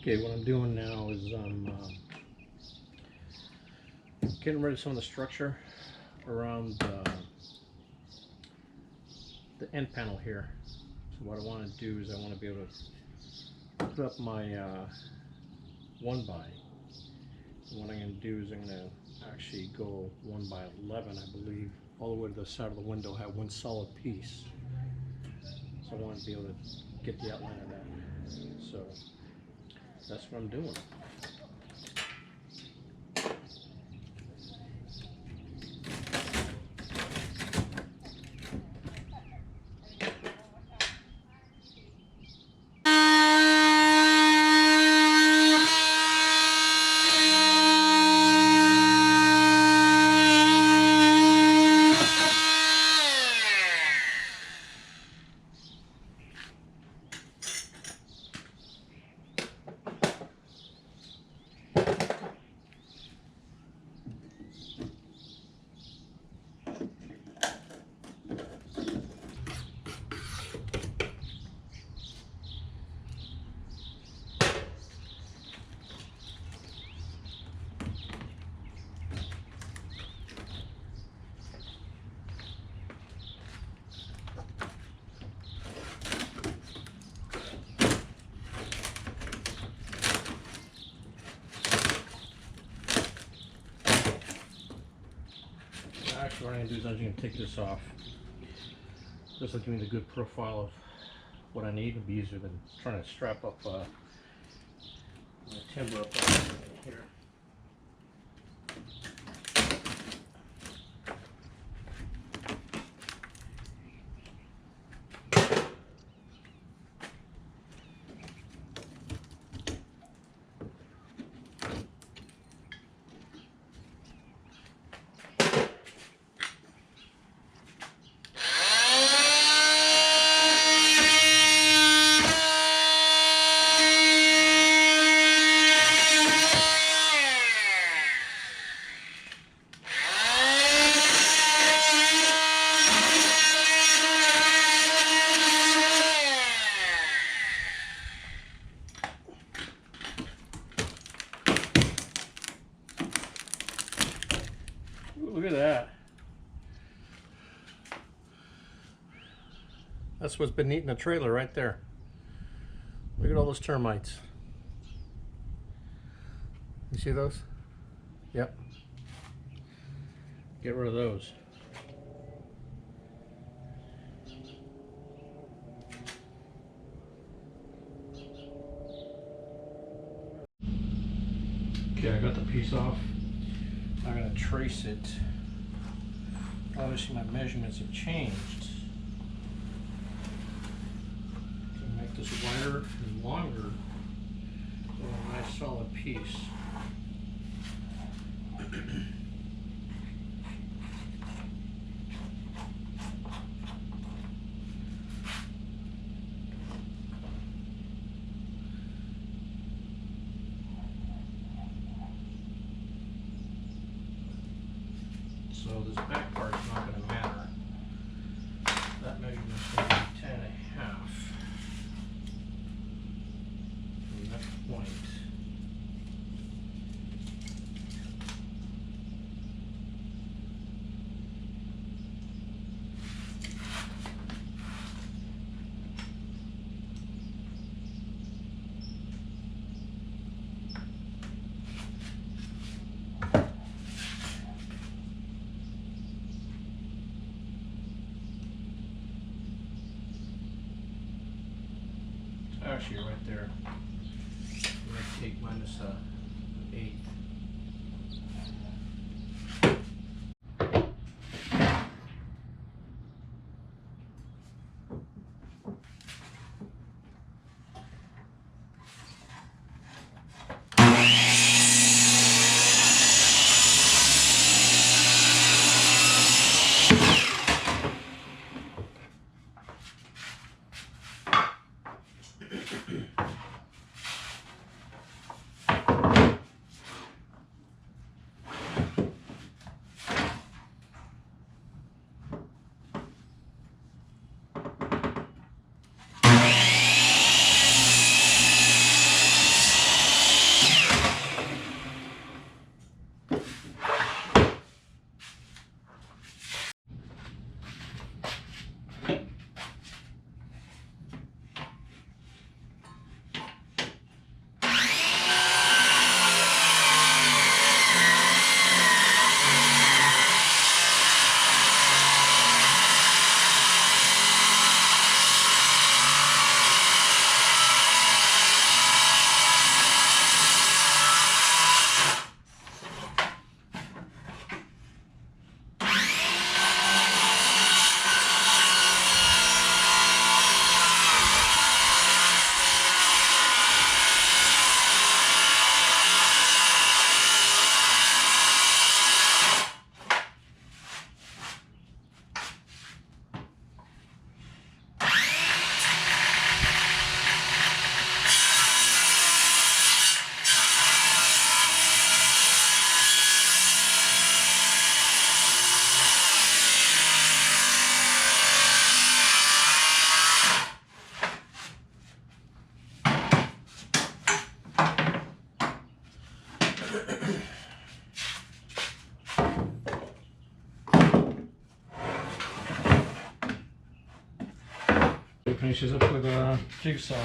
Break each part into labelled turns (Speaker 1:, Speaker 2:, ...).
Speaker 1: Okay, what I'm doing now is I'm getting rid of some of the structure around the end panel here. So what I want to do is I want to be able to put up my 1x. And what I'm going to do is I'm going to actually go 1x11, I believe, all the way to the side of the window, have one solid piece. So I want to be able to get the outline of that. So that's what I'm doing. Actually, what I'm going to do is I'm just going to take this off. This will give me the good profile of what I need. It'll be easier than trying to strap up my timber up here. Look at that. That's what's been eating the trailer right there. Look at all those termites. You see those? Yep. Get rid of those. Okay, I got the piece off. I'm going to trace it. Obviously my measurements have changed. To make this wider and longer, so a nice solid piece. So this back part's not going to matter. That measurement's going to be 10.5 from that point. Actually, right there, I'm going to take minus an eighth. We'll finish this up with a jigsaw.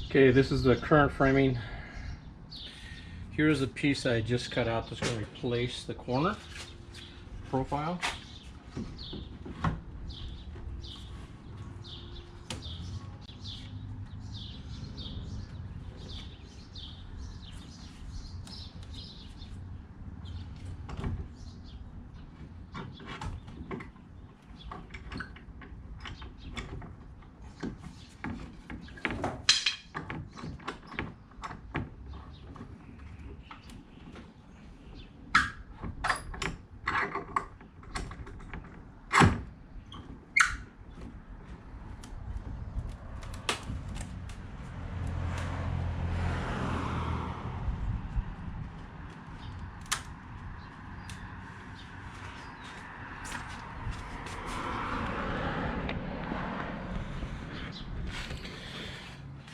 Speaker 1: Okay, this is the current framing. Here's the piece I just cut out that's going to replace the corner profile.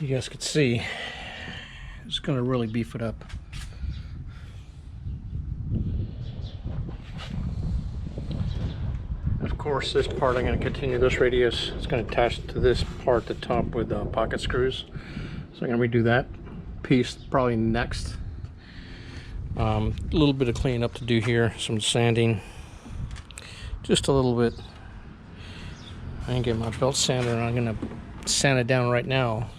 Speaker 1: You guys could see it's going to really beef it up. Of course, this part I'm going to continue this radius. It's going to attach to this part at the top with pocket screws. So I'm going to redo that piece probably next. A little bit of cleaning up to do here, some sanding, just a little bit. I didn't get my belt sander, and I'm going to sand it down right now.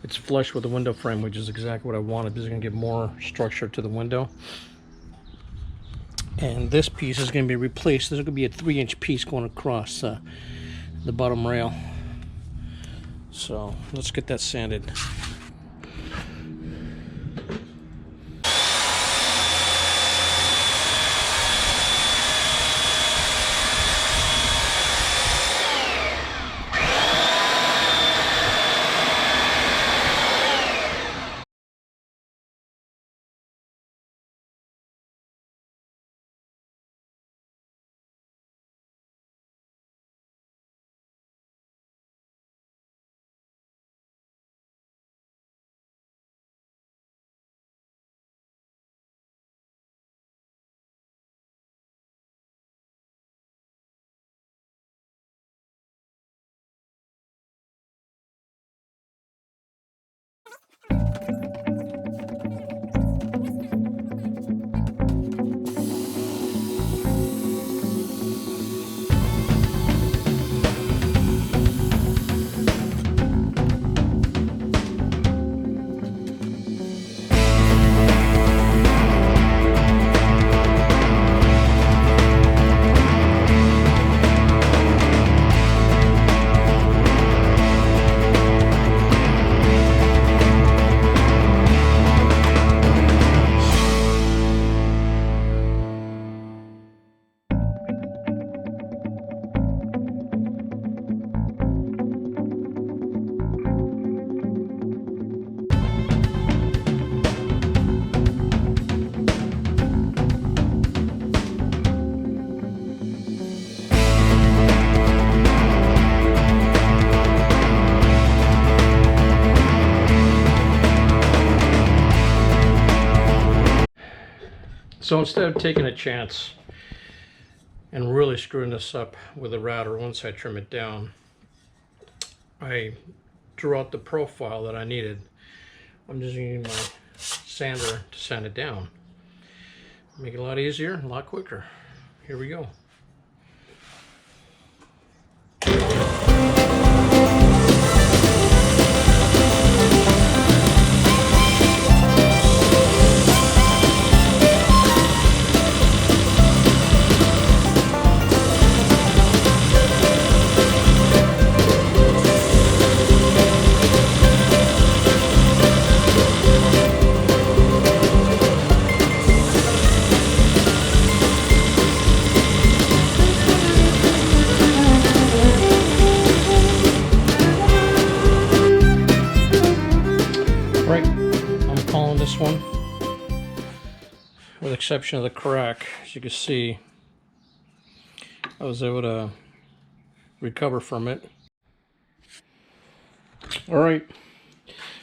Speaker 1: It's flush with the window frame, which is exactly what I wanted. This is going to give more structure to the window. And this piece is going to be replaced. There's going to be a 3-inch piece going across the bottom rail. So let's get that sanded. So instead of taking a chance and really screwing this up with a router once I trim it down, I drew out the profile that I needed. I'm just using my sander to sand it down. Make it a lot easier, a lot quicker. Here we go. exception of the crack, as you can see, I was able to recover from it. Alright,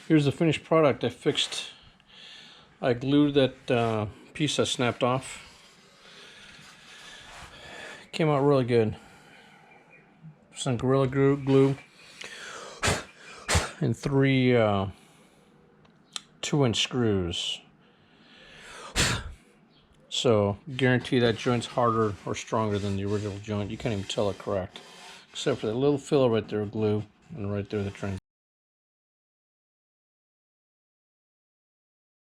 Speaker 1: here's the finished product. I glued that piece that snapped off. Came out really good. Some Gorilla Glue and 3 2-inch screws. So guarantee that joint's harder or stronger than the original joint. You can't even tell it cracked, except for that little filler right there of glue and right there the trans.